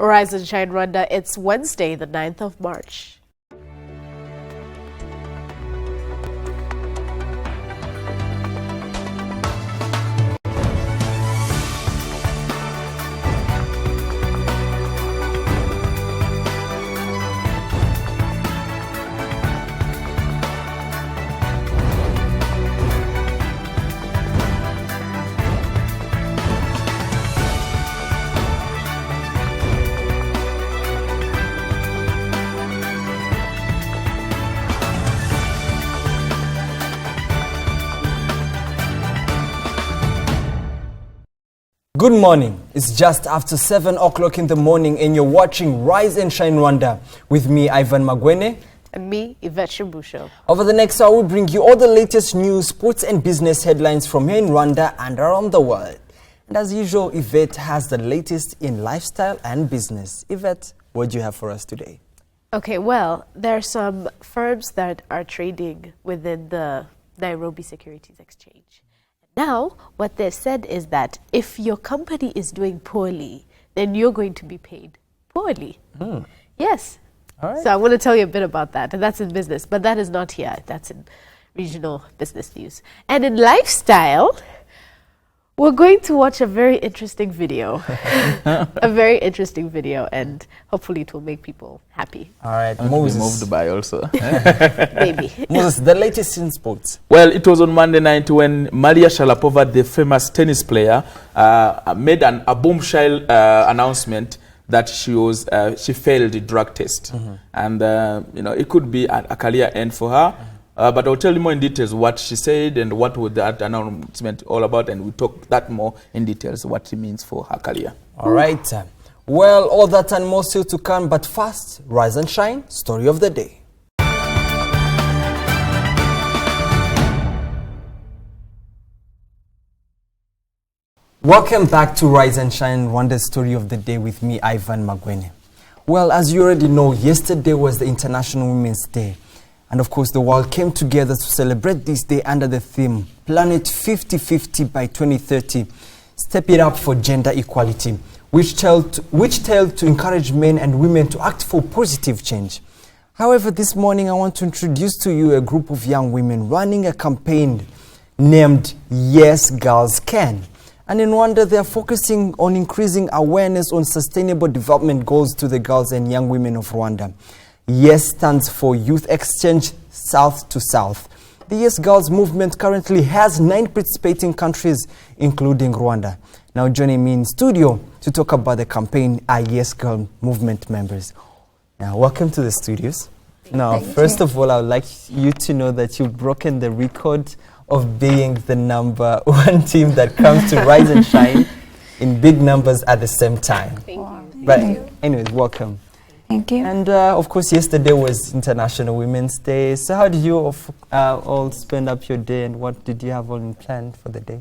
Rise and Shine Rwanda. It's Wednesday, the 9th of March. Good morning. It's just after 7 o'clock in the morning and you're watching Rise and Shine Rwanda with me, Ivan Magwene. And me, Yvette Shimbusho. Over the next hour, we'll bring you all the latest news, sports and business headlines from here in Rwanda and around the world. And as usual, Yvette has the latest in lifestyle and business. Yvette, what do you have for us today? Okay, well, there are some firms that are trading within the Nairobi Securities Exchange. Now, what they've said is that if your company is doing poorly, then you're going to be paid poorly. Yes. All right. So I want to tell you a bit about that. And that's in business. But that is not here. That's in regional business news. And in lifestyle, we're going to watch a very interesting video. A very interesting video. And hopefully it will make people happy. All right. Moses. Moved by also. Maybe. Moses, the latest in sports. Well, it was on Monday night when Maria Sharapova, the famous tennis player, made a bombshell announcement that she failed the drug test. And, it could be a career end for her. But I'll tell you more in details what she said and what would that announcement all about. And we'll talk that more in details, what it means for her career. All right. Well, all that and more still to come. But first, Rise and Shine, story of the day. Welcome back to Rise and Shine, Rwanda's story of the day with me, Ivan Magwene. Well, as you already know, yesterday was the International Women's Day. And of course, the world came together to celebrate this day under the theme, Planet 50-50 by 2030, Step It Up for Gender Equality, which told to encourage men and women to act for positive change. However, this morning I want to introduce to you a group of young women running a campaign named Yes, Girls Can. And in Rwanda, they are focusing on increasing awareness on sustainable development goals to the girls and young women of Rwanda. Yes stands for Youth Exchange South to South. The Yes Girls movement currently has 9 participating countries, including Rwanda. Now joining me in studio to talk about the campaign are Yes Girl movement members. Now welcome to the studios. Now first of all, I would like you to know that you've broken the record of being the #1 team that comes to Rise and Shine in big numbers at the same time. Thank you. But anyways, welcome. Thank you. And of course, yesterday was International Women's Day. So how did you all spend up your day, and what did you have on plan for the day?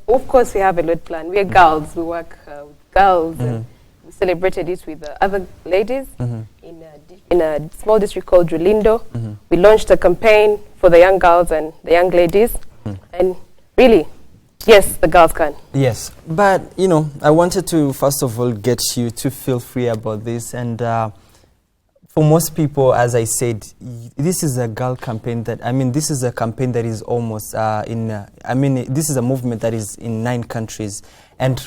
Of course, we have a lot planned. We are girls. We work with girls. And we celebrated it with other ladies in a small district called Rulindo. We launched a campaign for the young girls and the young ladies. And really, yes, the girls can. Yes, but I wanted to first of all get you to feel free about this. And for most people, as I said, this is a girl campaign this is a campaign that is almost this is a movement that is in 9 countries. And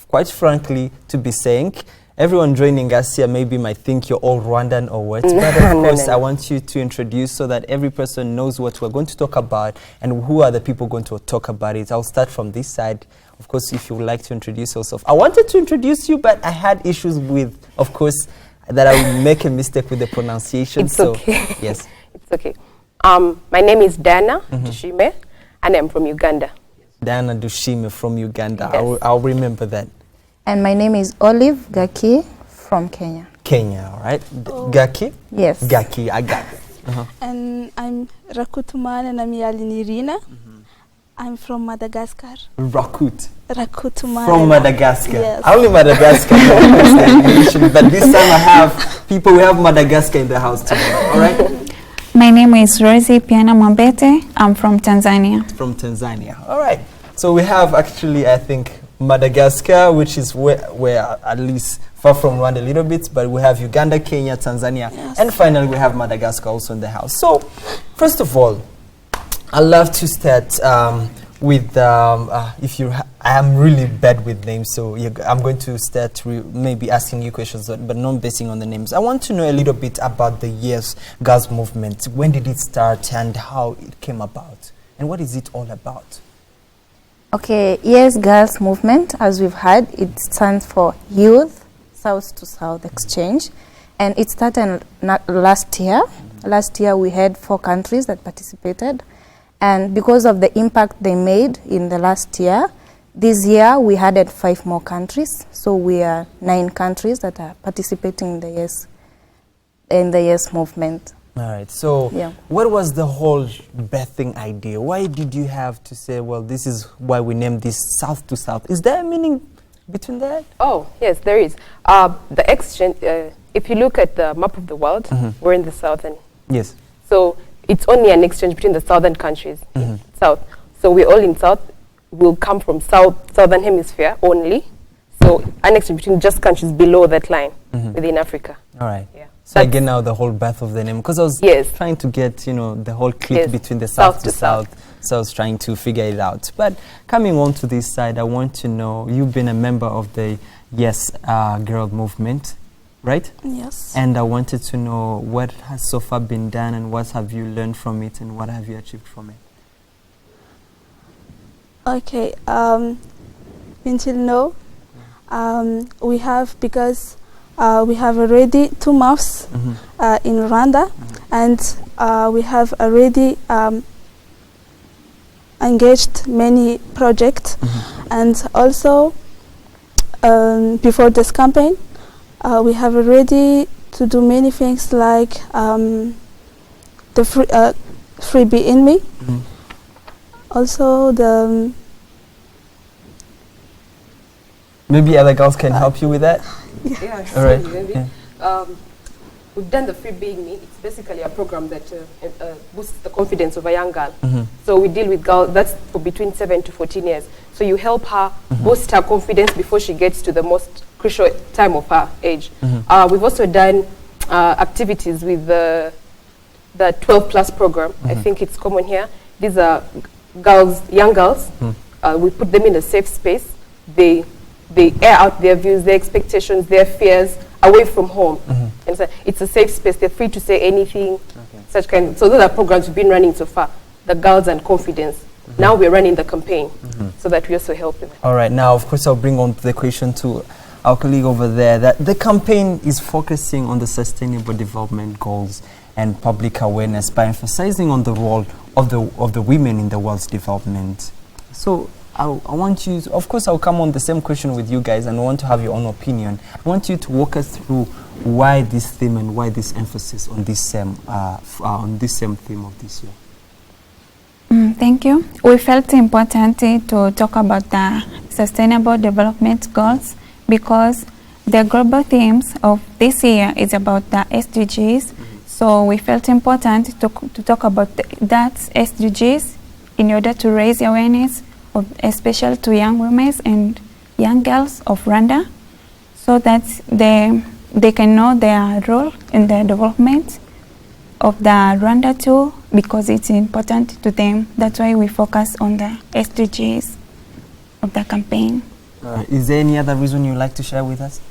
quite frankly, to be saying, everyone joining us here maybe might think you're all Rwandan or what, but of course I want you to introduce so that every person knows what we're going to talk about and who are the people going to talk about it. I'll start from this side. Of course, if you would like to introduce yourself. I wanted to introduce you, but I had issues with, of course, that I would make a mistake with the pronunciation. It's okay. Yes. It's okay. My name is Dana Dushime, and I'm from Uganda. Dana Dushime from Uganda. Yes. I'll remember that. And my name is Olive Gaki from Kenya. Kenya, all right. Gaki? Yes. Gaki, I got it. And I'm Rakutumana Namialinirina. I'm from Madagascar. Rakutumana. From Madagascar. Yes. Only Madagascar. But this time I have people, we have Madagascar in the house today. All right? My name is Rosie Piana Mwambete. I'm from Tanzania. From Tanzania. All right. So we have actually, I think, Madagascar, which is where at least far from Rwanda a little bit, but we have Uganda, Kenya, Tanzania, and finally we have Madagascar also in the house. So, first of all, I love to start with I am really bad with names, so I'm going to start maybe asking you questions, but not basing on the names. I want to know a little bit about the Yes Girls movement. When did it start and how it came about, and what is it all about? Okay, Yes Girls movement, as we've heard, it stands for Youth South to South Exchange, and it started last year. Last year we had 4 countries that participated, and because of the impact they made in the last year, this year we added 5 more countries, so we are 9 countries that are participating in the Yes movement. All right, so what was the whole birthing idea? Why did you have to say, well, this is why we named this South to South? Is there a meaning between that? Oh, yes, there is. The exchange, if you look at the map of the world, we're in the southern. Yes. So it's only an exchange between the southern countries, south. So we're all in south. We'll come from southern hemisphere only. So an exchange between just countries below that line within Africa. All right. Yeah. So I get now the whole birth of the name, because I was trying to get, the whole click between the South to South. So I was trying to figure it out. But coming on to this side, I want to know, you've been a member of the Yes Girl movement, right? Yes. And I wanted to know what has so far been done and what have you learned from it and what have you achieved from it? Okay, until now, we have, because we have already 2 months in Rwanda, and we have already engaged many projects, and also before this campaign, we have already to do many things like the freebie in me, also the maybe other girls can help you with that. Yeah, all right. Maybe. We've done the Free Being Me. It's basically a program that boosts the confidence of a young girl. So we deal with girls, that's for between 7 to 14 years. So you help her boost her confidence before she gets to the most crucial time of her age. We've also done activities with the 12 plus program. I think it's common here. These are girls, young girls. We put them in a safe space. They air out their views, their expectations, their fears away from home. And so it's a safe space. They're free to say anything, such kind. So those are programs we've been running so far. The Girls and Confidence. Now we're running the campaign so that we also help them. All right. Now, of course, I'll bring on the question to our colleague over there. That the campaign is focusing on the Sustainable Development Goals and public awareness by emphasizing on the role of the women in the world's development. So I want you to, of course, I'll come on the same question with you guys, and I want to have your own opinion. I want you to walk us through why this theme and why this emphasis on this same theme of this year. Thank you. We felt important to talk about the Sustainable Development Goals because the global themes of this year is about the SDGs. So we felt important to talk about that SDGs in order to raise awareness, especially to young women and young girls of Rwanda, so that they can know their role in the development of the Rwanda too, because it's important to them. That's why we focus on the SDGs of the campaign. Is there any other reason you'd like to share with us?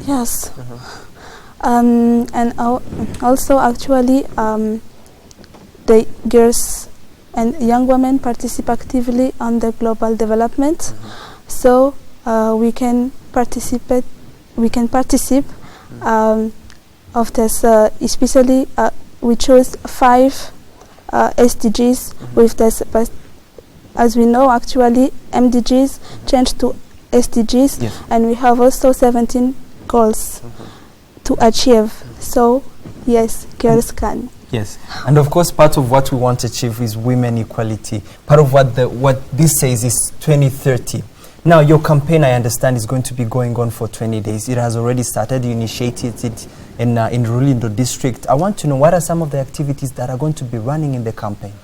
Yes. And also actually the girls and young women participate actively on the global development, so we can participate of this, especially we chose 5 SDGs with this, but as we know actually MDGs changed to SDGs, and we have also 17 goals to achieve. So yes, girls can. Yes, and of course part of what we want to achieve is women equality. Part of what this says is 2030. Now your campaign, I understand, is going to be going on for 20 days. It has already started. You initiated it in Rulindo district. I want to know, what are some of the activities that are going to be running in the campaign?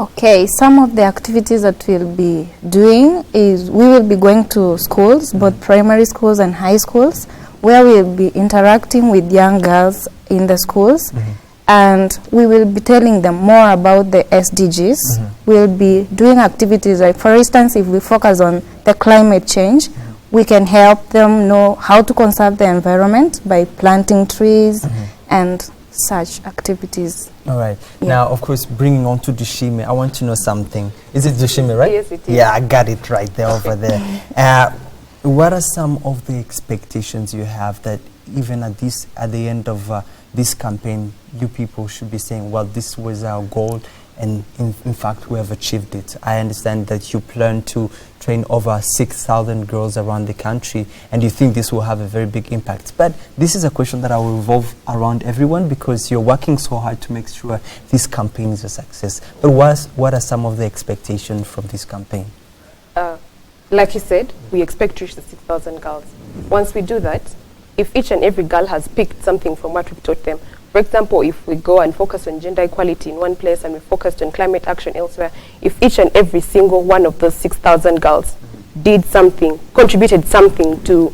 Okay, some of the activities that we'll be doing is we will be going to schools, both primary schools and high schools, where we'll be interacting with young girls in the schools, and we will be telling them more about the SDGs. We'll be doing activities like, for instance, if we focus on the climate change, we can help them know how to conserve the environment by planting trees and such activities. All right. Yeah. Now, of course, bringing on to Dushime, I want to know something. Is it Dushime, right? Yes, it is. Yeah, I got it right there over there. What are some of the expectations you have that even at the end of this campaign, you people should be saying, well, this was our goal, and in fact, we have achieved it? I understand that you plan to train over 6,000 girls around the country, and you think this will have a very big impact. But this is a question that I will revolve around everyone, because you're working so hard to make sure this campaign is a success. But what are some of the expectations from this campaign? Like you said, we expect to reach the 6,000 girls. Once we do that, if each and every girl has picked something from what we've taught them, for example, if we go and focus on gender equality in one place and we focused on climate action elsewhere, if each and every single one of those 6,000 girls did something, contributed something to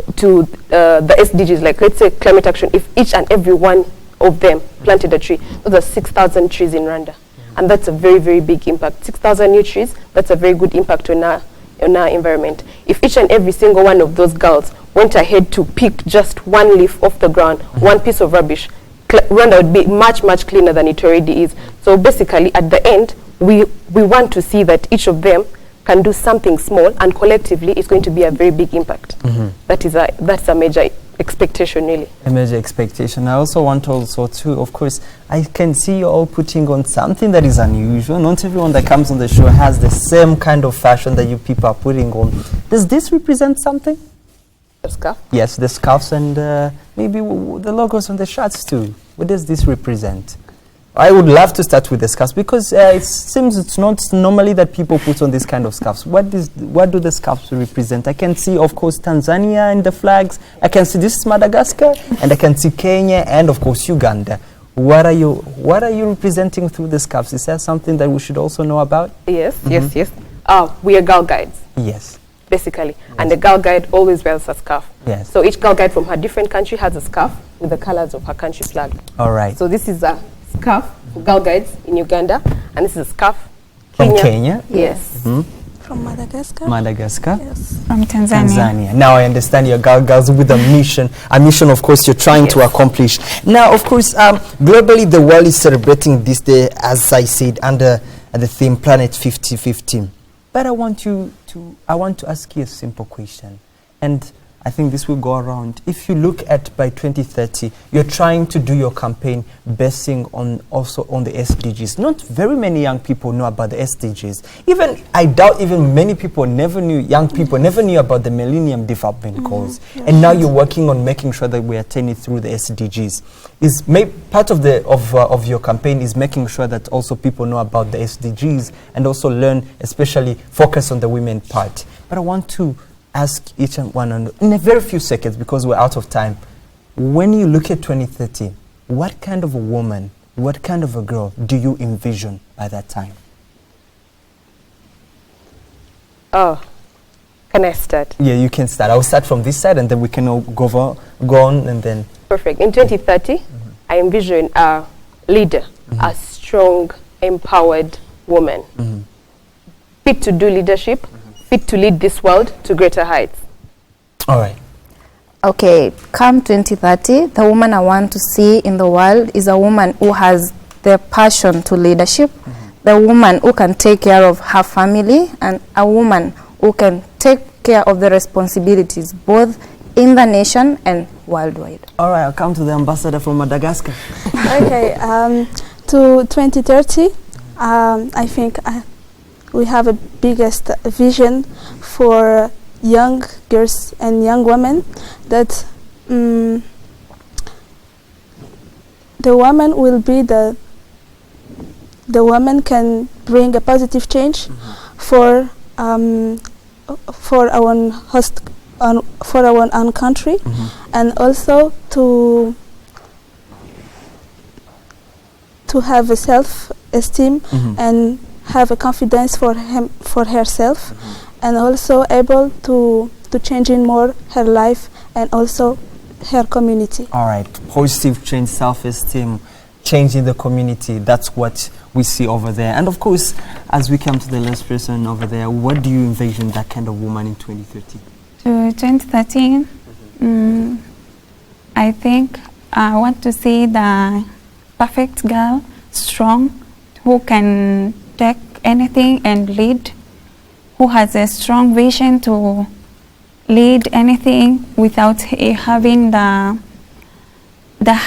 the SDGs, like let's say climate action, if each and every one of them planted a tree, those are 6,000 trees in Rwanda. And that's a very, very big impact. 6,000 new trees, that's a very good impact on our environment. If each and every single one of those girls went ahead to pick just one leaf off the ground, one piece of rubbish, Rwanda would be much, much cleaner than it already is. So basically, at the end, we want to see that each of them can do something small, and collectively, it's going to be a very big impact. That's a major expectation, really. A major expectation. I also want to, of course, I can see you all putting on something that is unusual. Not everyone that comes on the show has the same kind of fashion that you people are putting on. Does this represent something? The scarf? Yes, the scarves and maybe the logos on the shirts too. What does this represent? I would love to start with the scarves, because it seems it's not normally that people put on this kind of scarves. What do the scarves represent? I can see, of course, Tanzania and the flags. I can see this is Madagascar, and I can see Kenya, and of course Uganda. What are you representing through the scarves? Is that something that we should also know about? Yes, yes. We are girl guides. Yes. Basically, and the girl guide always wears a scarf. Yes. So each girl guide from her different country has a scarf with the colors of her country flag. All right. So this is a scarf for girl guides in Uganda, and this is a scarf from Kenya. Yes. From Madagascar. Madagascar. Yes. From Tanzania. Now I understand your girls with a mission of course you're trying to accomplish. Now, of course, globally the world is celebrating this day, as I said, under the theme Planet 50/50. But I want to ask you a simple question, and I think this will go around. If you look at by 2030, you're trying to do your campaign basing also on the SDGs. Not very many young people know about the SDGs. I doubt even many people young people never knew about the Millennium Development Goals. And now you're working on making sure that we attain it through the SDGs. Part of your campaign is making sure that also people know about the SDGs and also learn, especially focus on the women part. But I want to ask each and one in a very few seconds, because we're out of time. When you look at 2030, what kind of a woman, what kind of a girl do you envision by that time? Oh, can I start? Yeah, you can start. I'll start from this side, and then we can all go on, and then... Perfect. In 2030, I envision a leader, a strong, empowered woman, fit to do leadership, fit to lead this world to greater heights. All right. Okay, come 2030, the woman I want to see in the world is a woman who has the passion to leadership, the woman who can take care of her family, and a woman who can take care of the responsibilities both in the nation and worldwide. All right, I'll come to the ambassador from Madagascar. Okay, to 2030, I think we have a biggest vision for young girls and young women, that the woman will be the woman can bring a positive change for our own country, and also to have a self-esteem and have a confidence for herself, and also able to change in more her life and also her community. All right, positive change, self-esteem, change in the community. That's what we see over there. And of course, as we come to the last person over there, what do you envision that kind of woman in 2030? To 2013, I think I want to see the perfect girl, strong, who can take anything and lead, who has a strong vision to lead anything without having the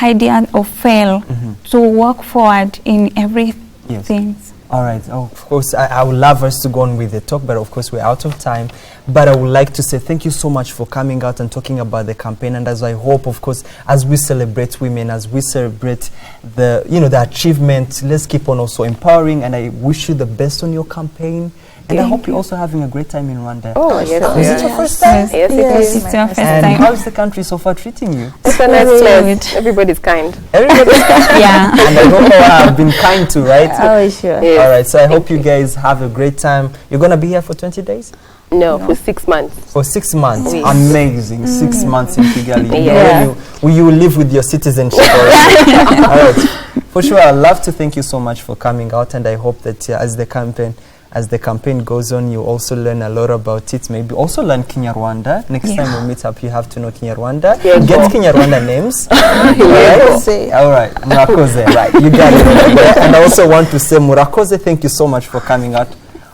idea of fail, to work forward in everything. Yes. All right. Oh, of course, I would love us to go on with the talk, but of course we're out of time. But I would like to say thank you so much for coming out and talking about the campaign. And as I hope, of course, as we celebrate women, as we celebrate the, the achievement, let's keep on also empowering. And I wish you the best on your campaign. And I hope you're also having a great time in Rwanda. Oh, yes. Is it your first time? Yes, it is. It's your first And time. how is the country so far treating you? It's a nice place. Everybody's kind. Everybody's Yeah. And I hope I've been kind to, right? Oh, sure. Yes. All right, so I hope you guys have a great time. You're going to be here for 20 days? No, for 6 months. For 6 months. Yes. Amazing. 6 months in Kigali. Yeah. Will you live with your citizenship also? All right. For sure, I'd love to thank you so much for coming out, and I hope that as the campaign goes on, you also learn a lot about it. Maybe also learn Kinyarwanda. Next time we meet up, you have to know Kinyarwanda. Get Kinyarwanda names. All right. Murakoze. Right. You got it. And I also want to say, Murakoze, thank you so much for coming out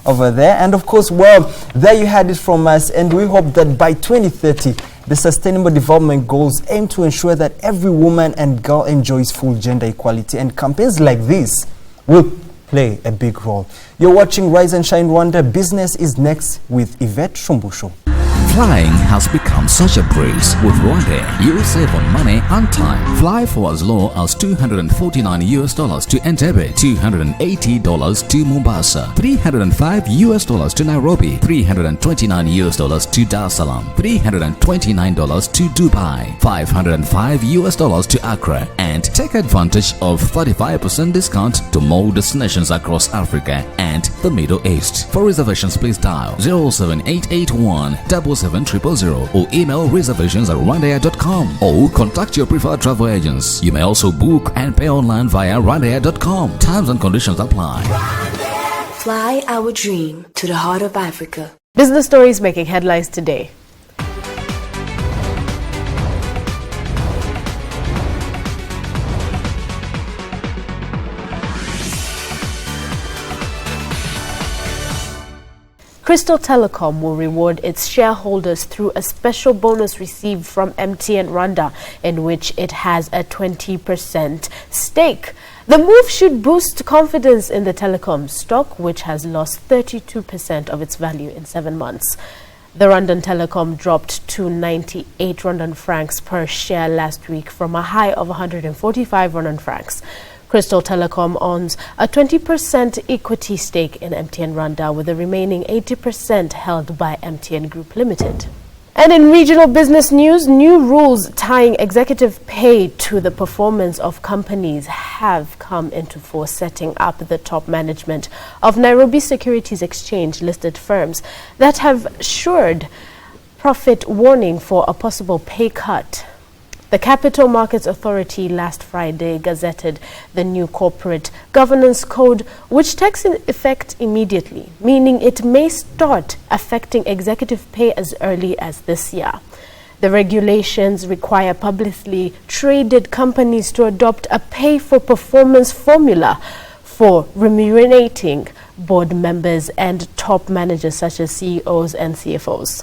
over there. And of course, well, there you had it from us. And we hope that by 2030, the Sustainable Development Goals aim to ensure that every woman and girl enjoys full gender equality. And campaigns like this will play a big role. You're watching Rise and Shine Rwanda. Business is next with Yvette Shumbusho. Flying has become such a breeze. With Rwanda, you'll save on money and time. Fly for as low as $249 to Entebbe, $280 to Mombasa, $305 to Nairobi, $329 to Dar es Salaam, $329 to Dubai, $505 to Accra, and take advantage of 35% discount to more destinations across Africa and the Middle East. For reservations, please dial 07881 777 or email reservations@rwandair.com or contact your preferred travel agents. You may also book and pay online via rwandair.com. Terms and conditions apply. Fly our dream to the heart of Africa. Business stories making headlines today. Crystal Telecom will reward its shareholders through a special bonus received from MTN Rwanda, in which it has a 20% stake. The move should boost confidence in the telecom stock, which has lost 32% of its value in 7 months. The Rwandan Telecom dropped to 98 Rwandan francs per share last week from a high of 145 Rwandan francs. Crystal Telecom owns a 20% equity stake in MTN Rwanda, with the remaining 80% held by MTN Group Limited. And in regional business news, new rules tying executive pay to the performance of companies have come into force, setting up the top management of Nairobi Securities Exchange listed firms that have assured profit warning for a possible pay cut. The Capital Markets Authority last Friday gazetted the new corporate governance code, which takes effect immediately, meaning it may start affecting executive pay as early as this year. The regulations require publicly traded companies to adopt a pay-for-performance formula for remunerating board members and top managers such as CEOs and CFOs.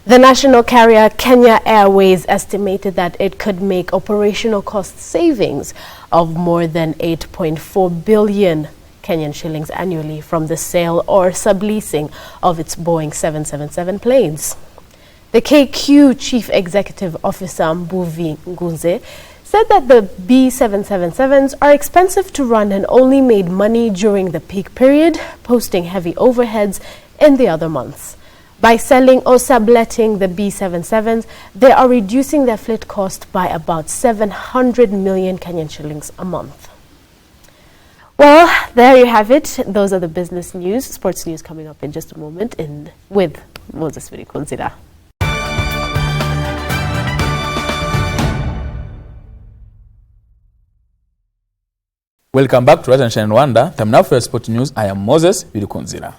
The national carrier Kenya Airways estimated that it could make operational cost savings of more than 8.4 billion Kenyan shillings annually from the sale or subleasing of its Boeing 777 planes. The KQ Chief Executive Officer Mbuvi Ngunze said that the B777s are expensive to run and only made money during the peak period, posting heavy overheads in the other months. By selling or subletting the B77s, they are reducing their fleet cost by about 700 million Kenyan shillings a month. Well, there you have it. Those are the business news, sports news coming up in just a moment with Moses Virikonzira. Welcome back to Rise and Shine Rwanda. Time now for your sport news. I am Moses Virikonzira.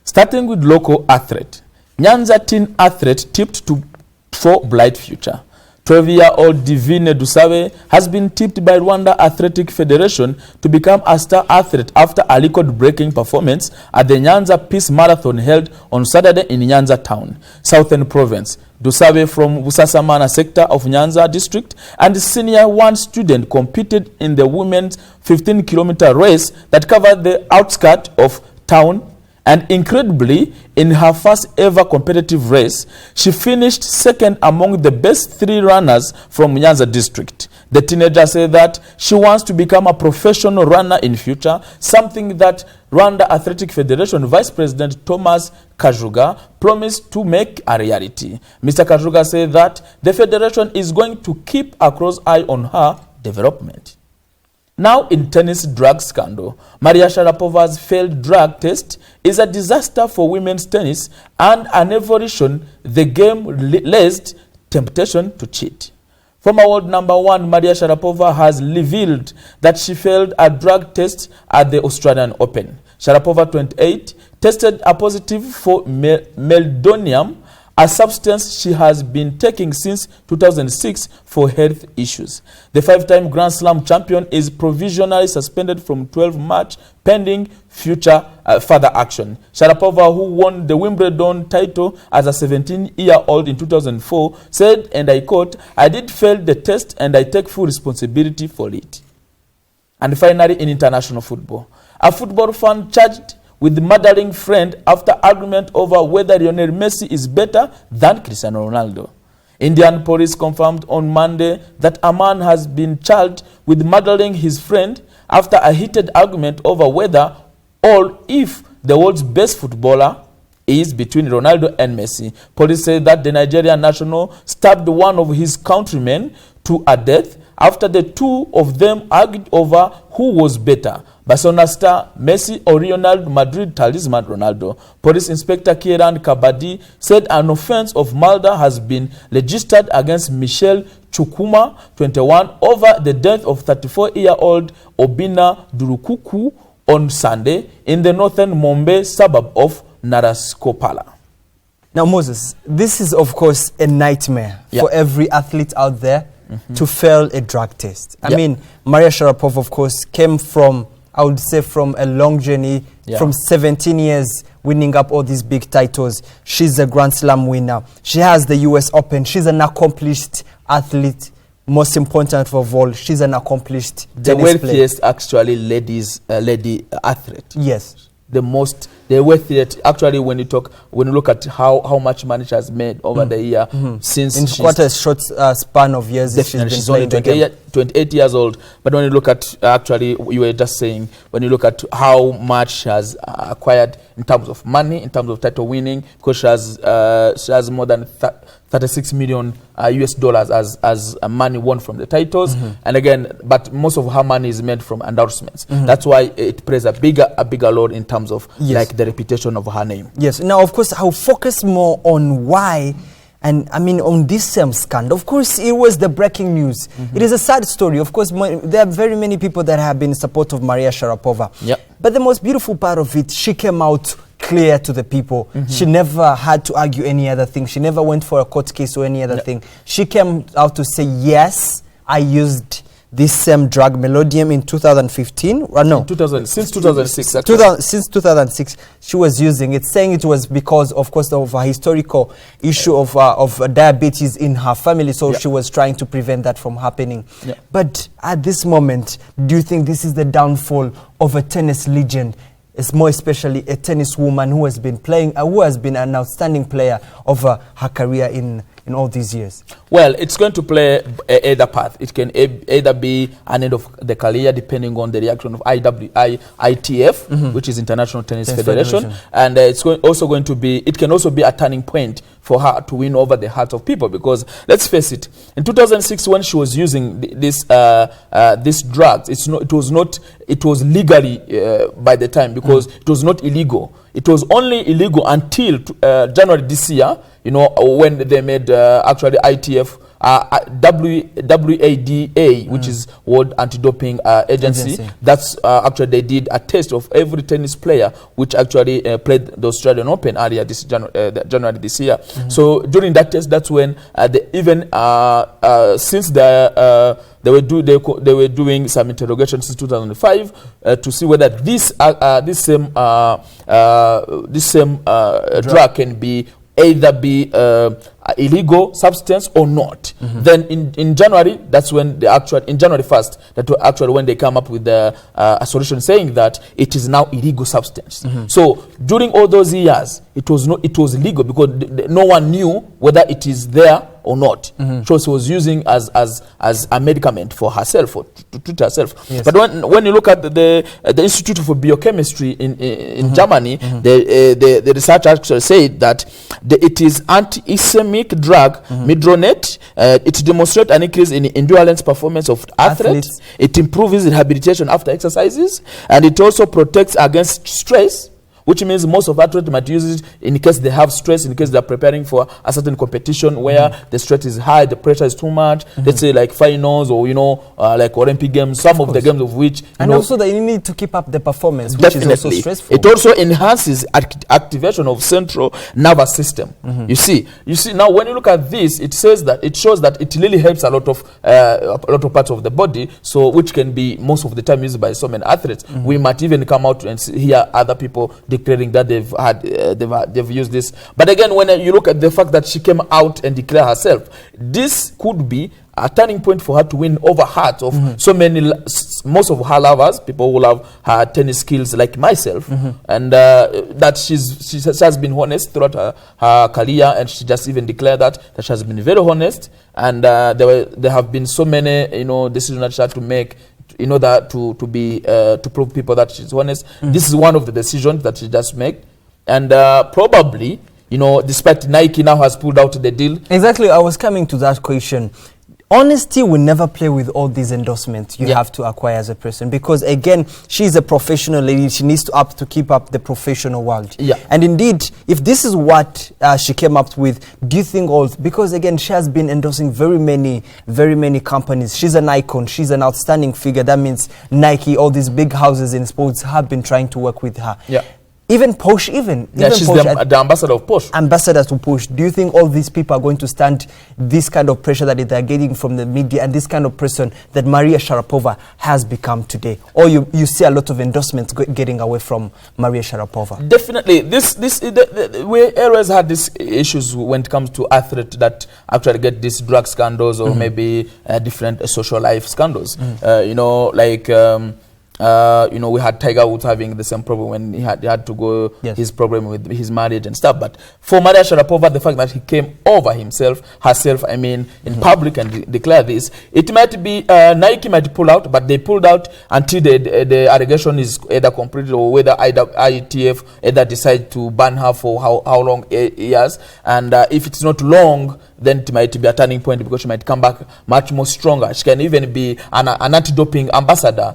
Starting with local athlete. Nyanza teen athlete tipped for bright future. 12-year-old Divine Dusabe has been tipped by Rwanda Athletic Federation to become a star athlete after a record-breaking performance at the Nyanza Peace Marathon held on Saturday in Nyanza town, Southern Province. Dusabe from Busasamana sector of Nyanza district and senior 1 student competed in the women's 15-kilometer race that covered the outskirts of town. And incredibly, in her first ever competitive race, she finished second among the best 3 runners from Nyanza district. The teenager said that she wants to become a professional runner in future, something that Rwanda Athletic Federation Vice President Thomas Kajuga promised to make a reality. Mr. Kajuga said that the federation is going to keep a close eye on her development. Now in tennis drug scandal, Maria Sharapova's failed drug test is a disaster for women's tennis and an evolution the game laced temptation to cheat. Former world number 1 Maria Sharapova has revealed that she failed a drug test at the Australian Open. Sharapova, 28, tested a positive for meldonium, a substance she has been taking since 2006 for health issues. The 5-time Grand Slam champion is provisionally suspended from 12 March pending further action. Sharapova, who won the Wimbledon title as a 17-year-old in 2004, said, and I quote, "I did fail the test and I take full responsibility for it." And finally, in international football, a football fan charged with murdering friend after argument over whether Lionel Messi is better than Cristiano Ronaldo. Indian police confirmed on Monday that a man has been charged with murdering his friend after a heated argument over whether or if the world's best footballer is between Ronaldo and Messi. Police say that the Nigerian national stabbed one of his countrymen to a death after the two of them argued over who was better, Barcelona star Messi or Real Madrid talisman Ronaldo. Police Inspector Kieran Kabadi said an offense of murder has been registered against Michelle Chukuma, 21, over the death of 34-year-old Obina Durukuku on Sunday in the northern Mumbai suburb of Naraskopala. Now, Moses, this is, of course, a nightmare for every athlete out there to fail a drug test. I mean, Maria Sharapova, of course, came from, I would say, from a long journey, from 17 years, winning up all these big titles. She's a Grand Slam winner. She has the US Open. She's an accomplished athlete. Most important of all, she's an accomplished the wealthiest player. Actually lady athlete. Yes. The wealthiest actually when you look at how much money she has made over the year since in quite a short span of years. She's only 28 years old. But when you look at actually, you were just saying, when you look at how much she has acquired in terms of money, in terms of title winning, because she has more than 36 million US dollars as money won from the titles. And again, but most of her money is made from endorsements. That's why it plays a bigger load in terms of like the reputation of her name. Yes. Now, of course, I'll focus more on why, and I mean on this same scandal. Of course, it was the breaking news. It is a sad story. Of course, there are very many people that have been in support of Maria Sharapova. But the most beautiful part of it, she came out clear to the people. She never had to argue any other thing. She never went for a court case or any other thing. She came out to say, yes, I used this same drug, Melodium, in 2015. No. Since 2006. Since 2006, she was using it, saying it was because, of course, of a historical issue of diabetes in her family. So she was trying to prevent that from happening. But at this moment, do you think this is the downfall of a tennis legend? It's more especially a tennis woman who has been playing, who has been an outstanding player over her career in in all these years? Well, it's going to play either path. It can either be an end of the career, depending on the reaction of ITF, which is International Tennis Federation. And it's also going to be, it can also be a turning point for her to win over the hearts of people, because let's face it, in 2006 when she was using this drugs, it was legally by the time, because it was not illegal. It was only illegal until January this year, you know, when they made actually ITF WADA, which is World Anti-Doping Agency. That's actually they did a test of every tennis player which actually played the Australian Open earlier this January this year. So during that test, that's when since they were doing some interrogation since 2005 to see whether this same drug can be either be illegal substance or not. Then in January, that's when in January 1st, that actually when they come up with a solution saying that it is now illegal substance. So during all those years, it was illegal because no one knew whether it is there or not. So she was using as a medicament for herself, or to treat herself. Yes. But when you look at the Institute for Biochemistry in Germany, the research actually said that it is anti-ischemic drug midronet. It demonstrates an increase in endurance performance of athletes. It improves rehabilitation after exercises, and it also protects against stress, which means most of athletes might use it in case they have stress, in case they're preparing for a certain competition where the stress is high, the pressure is too much. Let's say like finals, or like Olympic games, some of the games of which also that you need to keep up the performance, which is also stressful. It also enhances activation of central nervous system. You see now when you look at this, it shows that it really helps a lot of parts of the body, so which can be most of the time used by so many athletes. We might even come out and hear other people declaring that they've used this. But again, when you look at the fact that she came out and declared herself, this could be a turning point for her to win over hearts of most of her lovers, people who love her tennis skills like myself, and that she has been honest throughout her career, and she just even declared that she has been very honest, and there have been so many decisions that she had to make in order to prove people that she's honest. This is one of the decisions that she just made, and probably despite Nike now has pulled out the deal. Exactly, I was coming to that question. Honesty will never play with all these endorsements you have to acquire as a person, because again, she's a professional lady. She needs to keep up the professional world. And indeed, if this is what she came up with, do you think because again, she has been endorsing very many companies. She's an icon. She's an outstanding figure. That means Nike, all these big houses in sports have been trying to work with her. Even Porsche, she's Porsche, the ambassador of Porsche. Ambassador to Porsche. Do you think all these people are going to stand this kind of pressure that they're getting from the media and this kind of person that Maria Sharapova has become today? Or you see a lot of endorsements getting away from Maria Sharapova? Definitely. We always had these issues when it comes to athletes that actually get these drug scandals or maybe different social life scandals. We had Tiger Woods having the same problem when he had to go his problem with his marriage and stuff. But for Maria Sharapova, the fact that he came over herself, in public and declare this, it might be Nike might pull out, but they pulled out until the allegation is either completed or whether ITF either decide to ban her for how long years. And if it's not long, then it might be a turning point, because she might come back much more stronger. She can even be an anti-doping ambassador,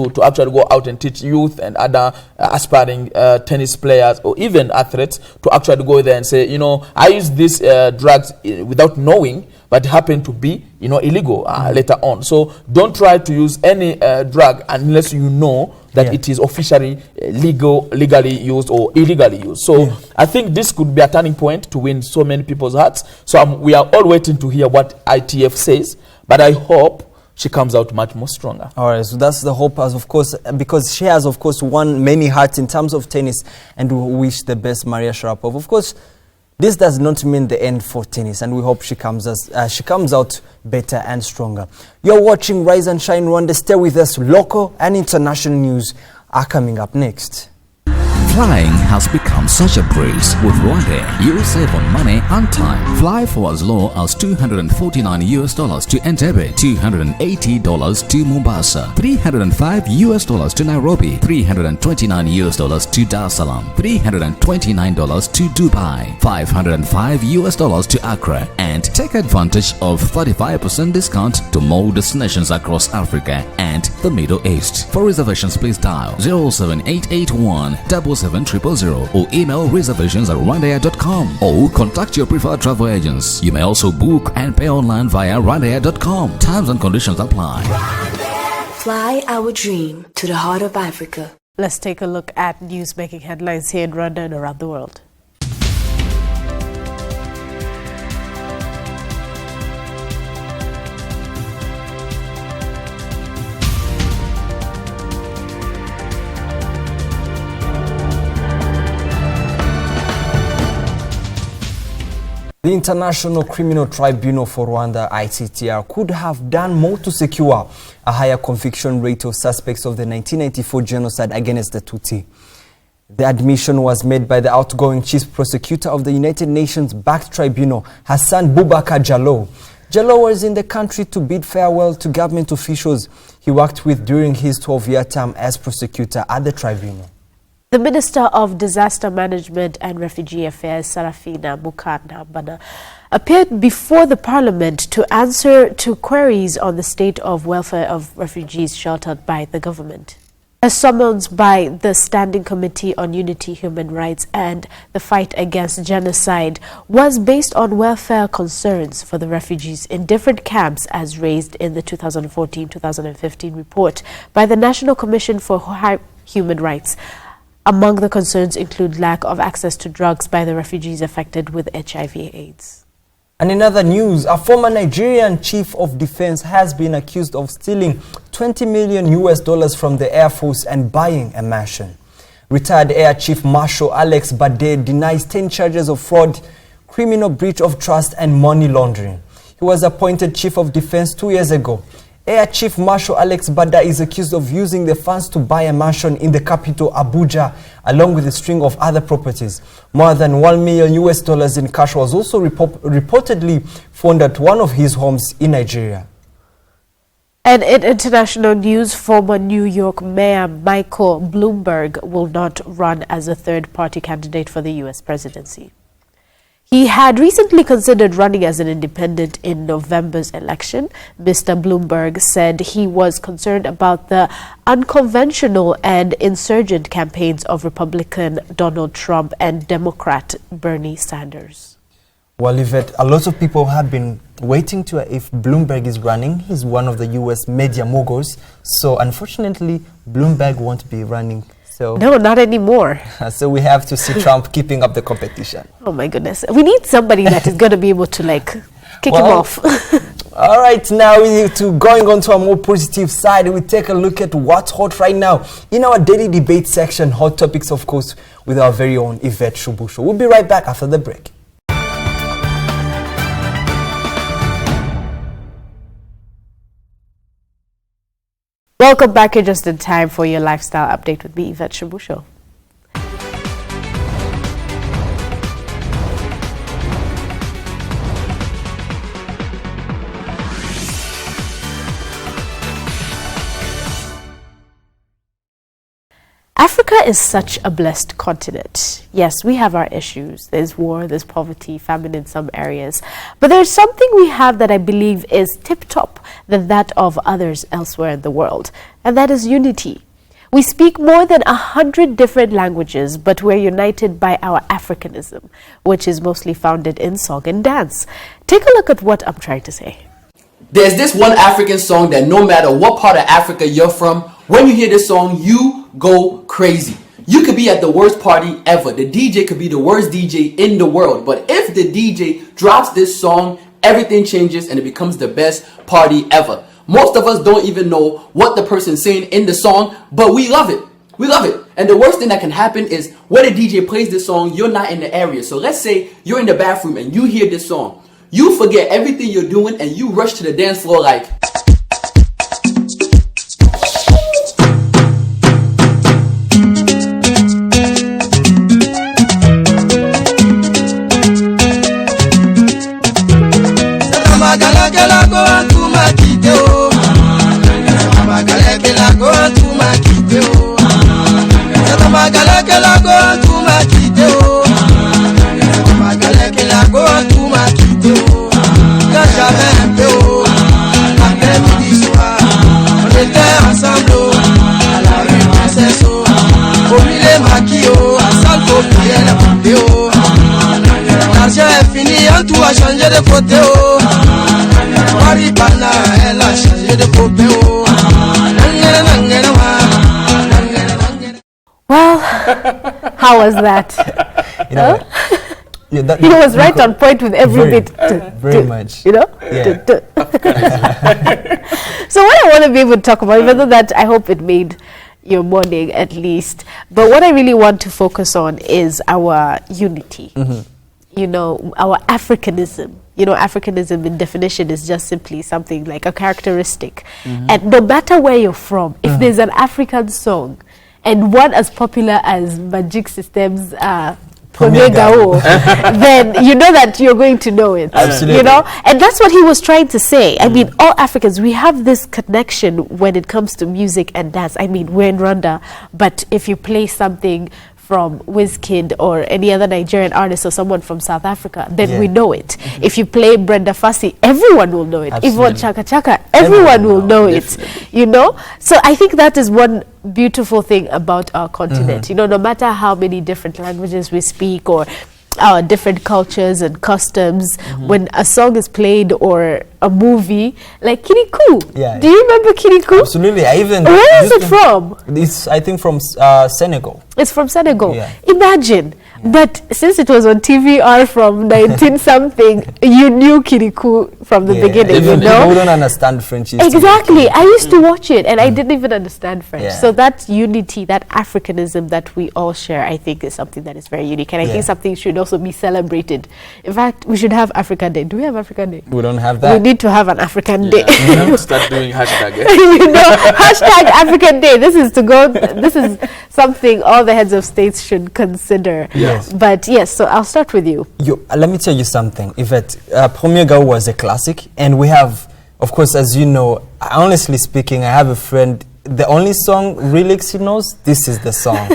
to actually go out and teach youth and other aspiring tennis players or even athletes to actually go there and say, I use these drugs without knowing, but happen to be, illegal later on. So don't try to use any drug unless you know that it is officially legally used or illegally used. So I think this could be a turning point to win so many people's hearts. So we are all waiting to hear what ITF says, but I hope she comes out much more stronger. All right, so that's the hope, as of course, because she has, of course, won many hearts in terms of tennis, and we wish the best Maria Sharapova. Of course, this does not mean the end for tennis, and we hope she comes out better and stronger. You're watching Rise and Shine Rwanda. Stay with us. Local and international news are coming up next. Flying has become such a breeze. With Rwanda, you'll save on money and time. Fly for as low as $249 to Entebbe, $280 to Mombasa, $305 to Nairobi, $329 to Dar es Salaam, $329 to Dubai, $505 to Accra, and take advantage of 35% discount to more destinations across Africa and the Middle East. For reservations, please dial 07881 77000 or email reservations@rwandair.com or contact your preferred travel agents. You may also book and pay online via rwandair.com. Terms and conditions apply. Fly our dream to the heart of Africa. Let's take a look at news making headlines here in Rwanda and around the world. The International Criminal Tribunal for Rwanda, ICTR, could have done more to secure a higher conviction rate of suspects of the 1994 genocide against the Tutsi. The admission was made by the outgoing chief prosecutor of the United Nations-backed tribunal, Hassan Boubacar Jallow. Jallow was in the country to bid farewell to government officials he worked with during his 12-year term as prosecutor at the tribunal. The Minister of Disaster Management and Refugee Affairs, Sarafina Mukantabana, appeared before the Parliament to answer to queries on the state of welfare of refugees sheltered by the government. A summons by the Standing Committee on Unity, Human Rights and the Fight Against Genocide was based on welfare concerns for the refugees in different camps as raised in the 2014-2015 report by the National Commission for Human Rights. Among the concerns include lack of access to drugs by the refugees affected with HIV/AIDS. And in other news, a former Nigerian chief of defense has been accused of stealing $20 million from the Air Force and buying a mansion. Retired Air Chief Marshal Alex Bade denies 10 charges of fraud, criminal breach of trust and money laundering. He was appointed chief of defense 2 years ago. Air Chief Marshal Alex Bada is accused of using the funds to buy a mansion in the capital, Abuja, along with a string of other properties. More than $1 million in cash was also reportedly found at one of his homes in Nigeria. And in international news, former New York Mayor Michael Bloomberg will not run as a third-party candidate for the U.S. presidency. He had recently considered running as an independent in November's election. Mr. Bloomberg said he was concerned about the unconventional and insurgent campaigns of Republican Donald Trump and Democrat Bernie Sanders. Well, Yvette, a lot of people have been waiting to if Bloomberg is running. He's one of the U.S. media moguls. So, unfortunately, Bloomberg won't be running. So no, not anymore. So we have to see Trump keeping up the competition. Oh my goodness. We need somebody that is going to be able to kick him off. All right, now we need to going on to a more positive side. We take a look at what's hot right now in our daily debate section, hot topics, of course, with our very own Yvette Shubusho. We'll be right back after the break. Welcome back. You're just in time for your lifestyle update with me, Yvette Shubusho. Africa is such a blessed continent. Yes, we have our issues. There's war, there's poverty, famine in some areas. But there's something we have that I believe is tip-top than that of others elsewhere in the world, and that is unity. We speak more than 100 different languages, but we're united by our Africanism, which is mostly founded in song and dance. Take a look at what I'm trying to say. There's this one African song that no matter what part of Africa you're from, when you hear this song, you go crazy. You could be at the worst party ever. The DJ could be the worst DJ in the world. But if the DJ drops this song, everything changes and it becomes the best party ever. Most of us don't even know what the person's saying in the song, but we love it. We love it. And the worst thing that can happen is when a DJ plays this song, you're not in the area. So let's say you're in the bathroom and you hear this song. You forget everything you're doing and you rush to the dance floor like... la go to my kiddo. Magaleke la go to my kiddo. Magaleke la go to my kiddo. Magaleke la go to my kiddo. Quand j'avais un peu l'après-midi soir, on était ensemble à la rue Princesse, au milieu maquillot, à salle pour prier la poupée. L'argent est fini, en tout a changé de côté. Maribana, elle a changé de côté. Well, how was that? You know, yeah, that, He was right on point with every very, bit. very much. You know? Yeah. So what I want to be able to talk about, even though that I hope it made your morning at least, but what I really want to focus on is our unity. You know, our Africanism. You know, Africanism in definition is just simply something like a characteristic. And no matter where you're from, if there's an African song, and one as popular as Magic System's Premier Gao, then you know that you're going to know it. Absolutely. You know, and that's what he was trying to say. I mean, all Africans, we have this connection when it comes to music and dance. I mean, we're in Rwanda, but if you play something from Wizkid or any other Nigerian artist or someone from South Africa, then we know it. If you play Brenda Fassie, everyone will know it. Even Chaka Chaka, everyone will know it. You know? So I think that is one beautiful thing about our continent. You know, no matter how many different languages we speak or our different cultures and customs, when a song is played or a movie, like Kirikou. Yeah. Do you remember Kirikou? Absolutely. I even Where is it from? It's, I think, from Senegal. It's from Senegal. Yeah. Imagine. But since it was on TVR from 19 something, you knew Kirikou from the beginning, Even you know? people don't understand French. Exactly. I used to watch it and I didn't even understand French. Yeah. So that unity, that Africanism that we all share, I think is something that is very unique. And I think something should also be celebrated. In fact, we should have African Day. Do we have African Day? We don't have that. We need to have an African Day. We have to start doing hashtag. You know, hashtag African Day. This is to go. This is something all the heads of states should consider. Yes. But yes, so I'll start with you. Let me tell you something. Yvette, Premier Gao was a classic, and we have, of course, as you know, honestly speaking, I have a friend, the only song lyrics he knows, this is the song.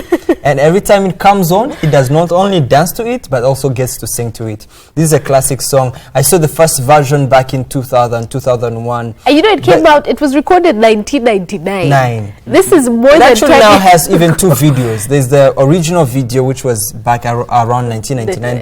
And every time it comes on, he does not only dance to it, but also gets to sing to it. This is a classic song. I saw the first version back in 2000, 2001. And you know, it came out, it was recorded 1999. This is more it than actually 20 now has even two videos. There's the original video, which was back around 1999.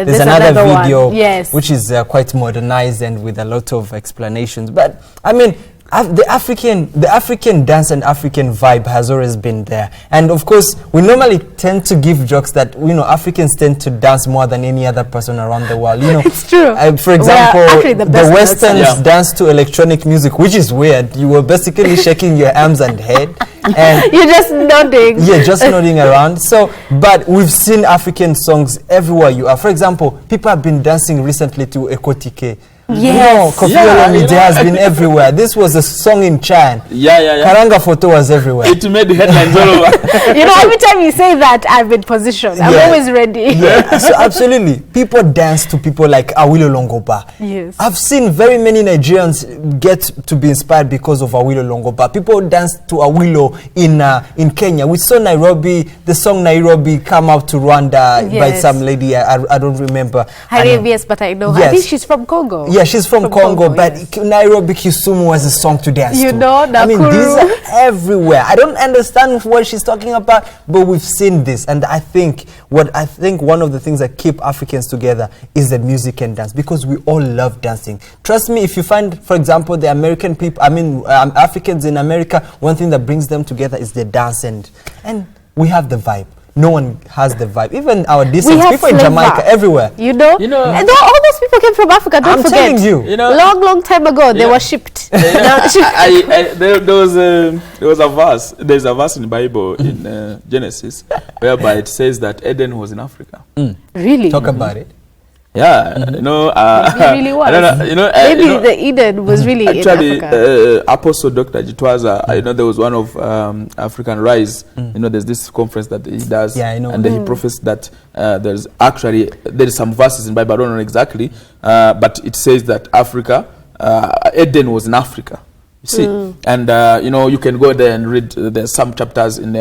There's another video, which is quite modernized and with a lot of explanations. But, I mean, the African dance and African vibe has always been there, and of course we normally tend to give jokes that, you know, Africans tend to dance more than any other person around the world. You know, it's true. For example, the Westerns dance to electronic music, which is weird. You were basically shaking your arms and head, and you're just nodding. Yeah, just nodding around. So, but we've seen African songs everywhere you are. For example, people have been dancing recently to Ekotike. Yes. Kofi Olomide has been everywhere. This was a song in Chan. Karanga photo was everywhere. It made the headlines all over. You know, every time you say that, I'm in position. I'm always ready. So absolutely, people dance to people like Awilo Longoba. Yes. I've seen very many Nigerians get to be inspired because of Awilo Longoba. People dance to Awilo in Kenya. We saw Nairobi, the song Nairobi come out to Rwanda by some lady. I don't remember. Yes, but I know her. I think she's from Congo. Yeah, she's from Congo, but Nairobi Kisumu was a song to dance to. You know, Nakuru. I mean, these are everywhere. I don't understand what she's talking about, but we've seen this, and I think one of the things that keep Africans together is the music and dance, because we all love dancing. Trust me, if you find, for example, the American people, Africans in America, one thing that brings them together is the dance, and we have the vibe. No one has the vibe. Even our distant people in Jamaica, everywhere. You know, and all those people came from Africa. Don't forget. I'm telling you. Long time ago, they were shipped. There was a verse. There's a verse in the Bible in Genesis whereby it says that Eden was in Africa. Really? Talk about it. Yeah, you know, it really was. I don't know, you know, maybe the Eden was really actually, in Africa. Apostle Dr. Jitwaza, I know there was one of African Rise. You know, there's this conference that he does, I know. and he professed that there is some verses in Bible. I don't know exactly, but it says that Africa Eden was in Africa. You see, and you know, you can go there and read there's some chapters in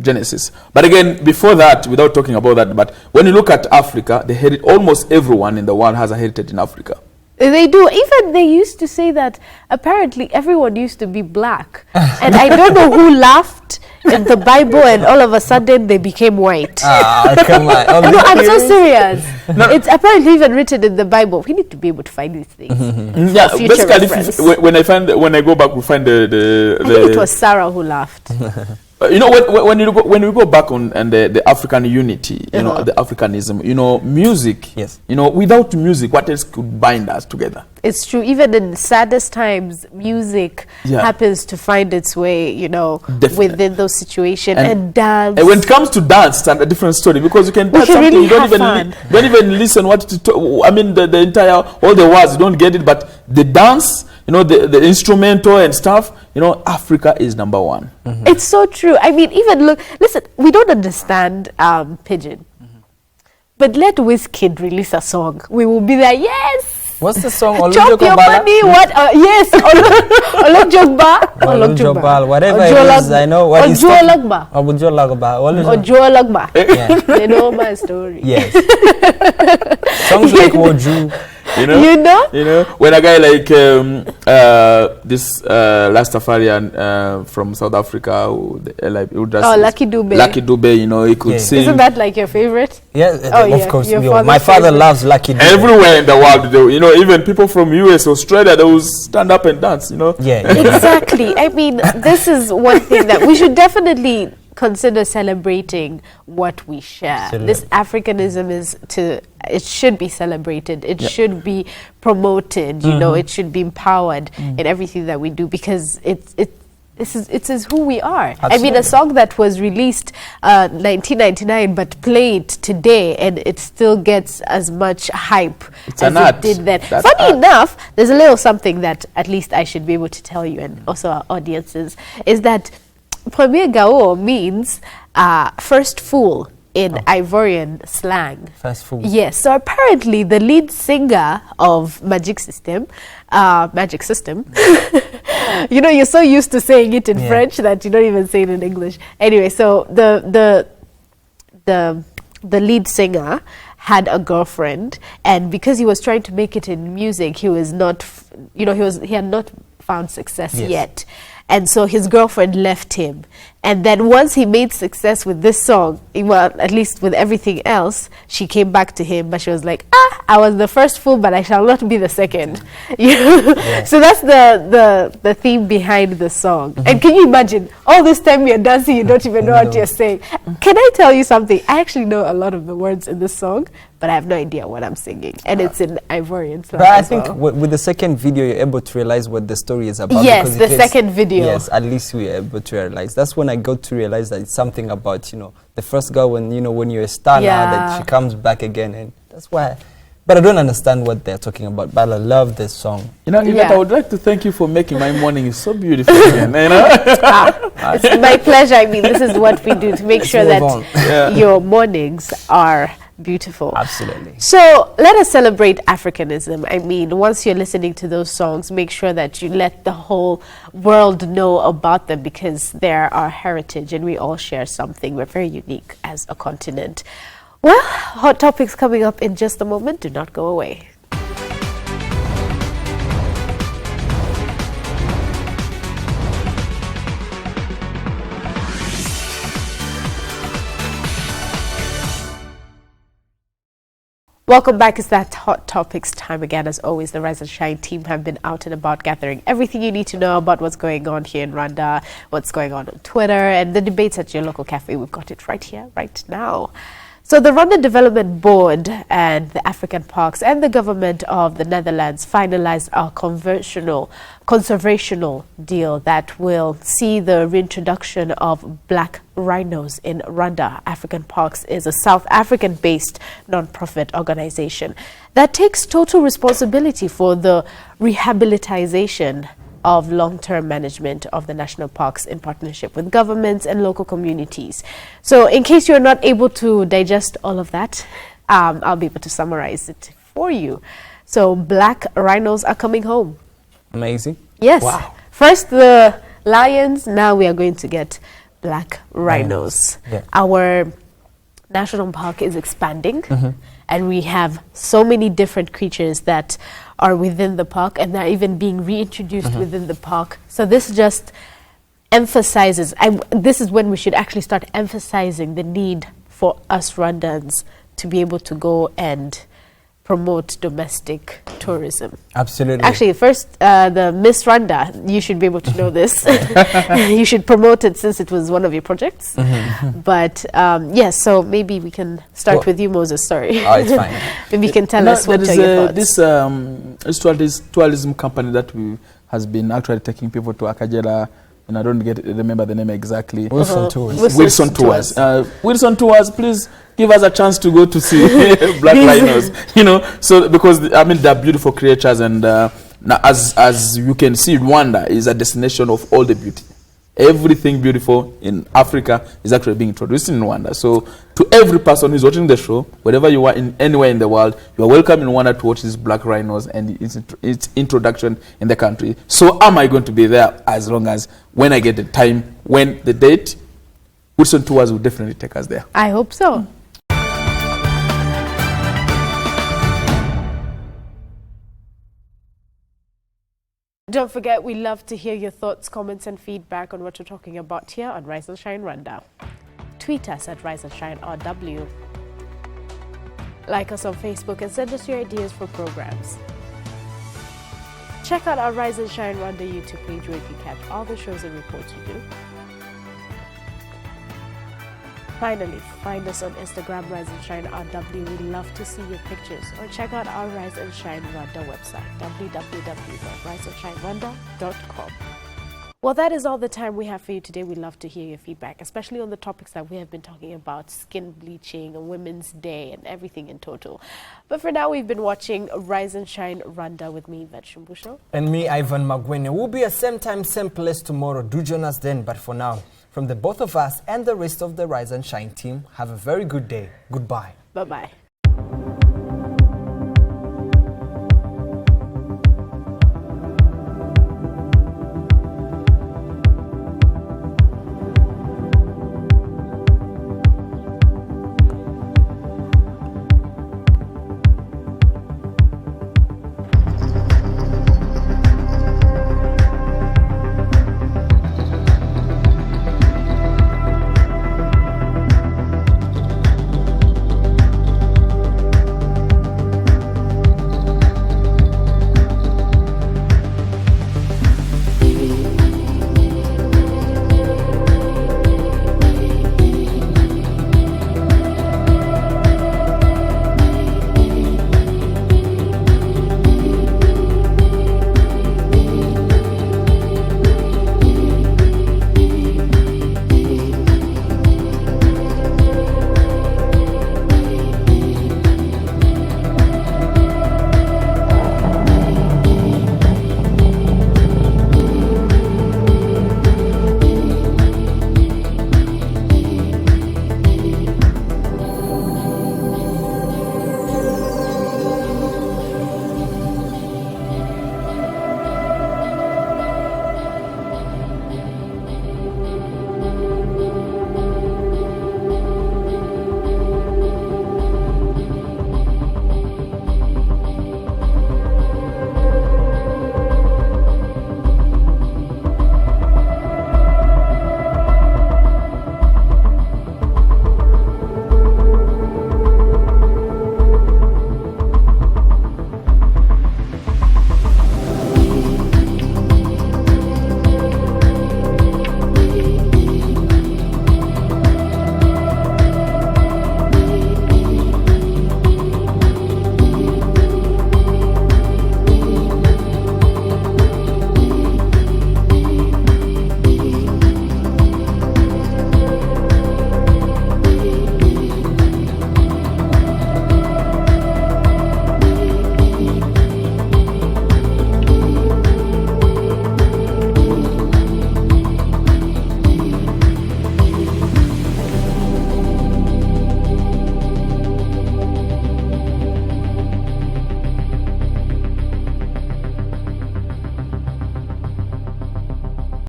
Genesis. But again, before that, without talking about that, but when you look at Africa, almost everyone in the world has a heritage in Africa. They do. Even they used to say that apparently everyone used to be black. And I don't know who laughed in the Bible and all of a sudden they became white. Come on. No, I'm so serious. It's apparently even written in the Bible. We need to be able to find these things. Yeah, basically, when I go back, we find I think it was Sarah who laughed. You know, when we go back on and the African unity, you know, the Africanism, you know, music. Yes. You know, without music, what else could bind us together? It's true. Even in saddest times, music happens to find its way, you know, within those situations and dance. And when it comes to dance, it's a different story because you can dance something really you don't even listen what to I mean, the entire all the words you don't get it, but the dance, you know, the instrumental and stuff, you know, Africa is number one. It's so true. I mean, even listen, we don't understand Pidgin, but let Wizkid release a song. We will be like, yes. What's the song? Chop your money. What? Yes. Olojogba. Olojogba. Whatever it is, I know what is. Ojolagba. Ojolagba. They know my story. Yes. Songs like Woju. You know, when a guy like this Rastafarian from South Africa, who does Lucky Dube. Lucky Dube, you know, he could sing. Isn't that like your favorite? Yes, of course. My father loves Lucky Dube. Everywhere in the world, you know, even people from US, Australia, they will stand up and dance. You know. Yeah. Exactly. I mean, this is one thing that we should definitely consider celebrating what we share. This Africanism it should be celebrated. It should be promoted. You know, it should be empowered in everything that we do because it's who we are. Absolutely. I mean, a song that was released 1999 but played today and it still gets as much hype as it did then. Funny enough, there's a little something that at least I should be able to tell you and also our audiences is that Premier Gao means first fool in Ivorian slang. First fool. Yes. So apparently the lead singer of Magic System, you know, you're so used to saying it in French that you don't even say it in English. Anyway, so the lead singer had a girlfriend, and because he was trying to make it in music, he was not, he had not found success yet. And so his girlfriend left him. And then once he made success with this song, well, at least with everything else, she came back to him, but she was like, I was the first fool, but I shall not be the second. So that's the theme behind the song. And can you imagine, all this time you're dancing, you don't even know what you're saying. Can I tell you something? I actually know a lot of the words in this song, but I have no idea what I'm singing. And it's in Ivorian slang. But I think with the second video, you're able to realize what the story is about. Yes, the second video. Yes, at least we're able to realize. That's when I got to realize that it's something about, you know, the first girl when you're a star now, that she comes back again. And that's why. But I don't understand what they're talking about. But I love this song. You know, Yvette, I would like to thank you for making my morning so beautiful again. You know? It's my pleasure. I mean, this is what we do to make sure that your mornings are beautiful. Absolutely. So let us celebrate Africanism. I mean, once you're listening to those songs, make sure that you let the whole world know about them because they're our heritage and we all share something. We're very unique as a continent. Well, hot topics coming up in just a moment. Do not go away. Welcome back. It's that hot topics time again. As always, the Rise and Shine team have been out and about gathering everything you need to know about what's going on here in Rwanda, what's going on Twitter, and the debates at your local cafe. We've got it right here, right now. So the Rwanda Development Board and the African Parks and the government of the Netherlands finalized a conservational deal that will see the reintroduction of black rhinos in Rwanda. African Parks is a South African-based non-profit organization that takes total responsibility for the rehabilitation of long-term management of the national parks in partnership with governments and local communities. So in case you're not able to digest all of that, I'll be able to summarize it for you. So black rhinos are coming home. Amazing. Yes. Wow. First the lions, now we are going to get black rhinos. Yeah. Our national park is expanding, and we have so many different creatures that are within the park, and they're even being reintroduced within the park. So this just emphasizes, this is when we should actually start emphasizing the need for us Rwandans to be able to go and promote domestic tourism. Absolutely. Actually, first, the Miss Rwanda, you should be able to know this. You should promote it since it was one of your projects. But yes, so maybe we can start with you, Moses. Sorry. Oh, it's fine. Maybe you can tell us what are your thoughts. This tourism company that has been actually taking people to Akagera, and I don't remember the name exactly. Wilson Tours. Wilson Tours. Wilson Tours, please give us a chance to go to see black rhinos. You know, so because I mean they're beautiful creatures, and now as you can see, Rwanda is a destination of all the beauty. Everything beautiful in Africa is actually being introduced in Rwanda. So to every person who's watching the show, wherever you are anywhere in the world, you are welcome in Rwanda to watch these black rhinos and its introduction in the country. So am I going to be there as long as when I get the time, when the date, Wilson Tours will definitely take us there. I hope so. Don't forget, we love to hear your thoughts, comments, and feedback on what we're talking about here on Rise and Shine Rwanda. Tweet us at Rise and Shine RW. Like us on Facebook and send us your ideas for programs. Check out our Rise and Shine Rwanda YouTube page where you can catch all the shows and reports we do. Finally, find us on Instagram, Rise and Shine RW. We'd love to see your pictures. Or check out our Rise and Shine Rwanda website, www.riseandshinerwanda.com. Well, that is all the time we have for you today. We'd love to hear your feedback, especially on the topics that we have been talking about, skin bleaching, and Women's Day, and everything in total. But for now, we've been watching Rise and Shine Rwanda with me, Yvette Shumbusho. And me, Ivan Magwene. We'll be at same time, same place tomorrow. Do join us then. But for now, from the both of us and the rest of the Rise and Shine team, have a very good day. Goodbye. Bye-bye.